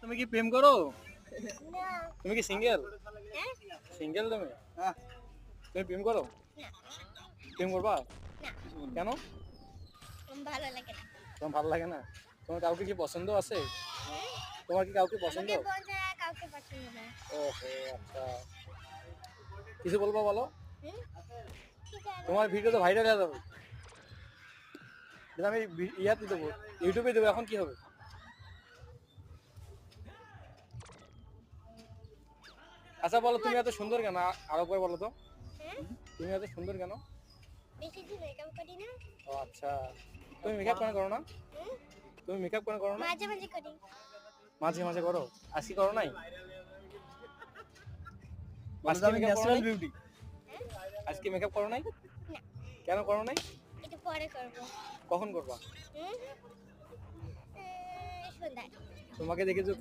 তুমি কি প্রেম করো? না। তুমি কি সিঙ্গেল? হ্যাঁ? সিঙ্গেল তুমি? তুমি প্রেম করো? না। প্রেম করবা? না। কেন? ভালো লাগে না। তোমার ভালো লাগে না? তোমার কাউকে কি পছন্দ আছে? হুম? তোমার কি কাউকে পছন্দ? আমাকে বলছে কাউকে পছন্দ না। ওহো, আচ্ছা। কিছু বলবো বলো? হুম? কি জানি? তোমার ভিডিও তো ভাইরাল হয়ে যাবে। আমি ইয়াতে দেবো, ইউটিউবে দেবো, এখন কি হবে? আচ্ছা বলো, তুমি এত সুন্দর কেন? আরো করে বলো তো, হ্যাঁ? তুমি এত সুন্দর কেন? বেশি দিন মেকআপ করি না। ও আচ্ছা, তুমি মেকআপ কেন করো না? হুম? তুমি মেকআপ কেন করো না? মাঝে মাঝে করি। মাঝে মাঝে করো, আজকে করো নাই? বলো আজকে যে আমি মেকআপ করো ন্যাচারাল নাই? বিউটি। হ্যাঁ? আজকে মেকআপ করো নাই? না। কেন করো নাই? একটু পরে করবো। কখন করবা? হুম? সন্ধ্যায়। তোমাকে দেখে যে কেউ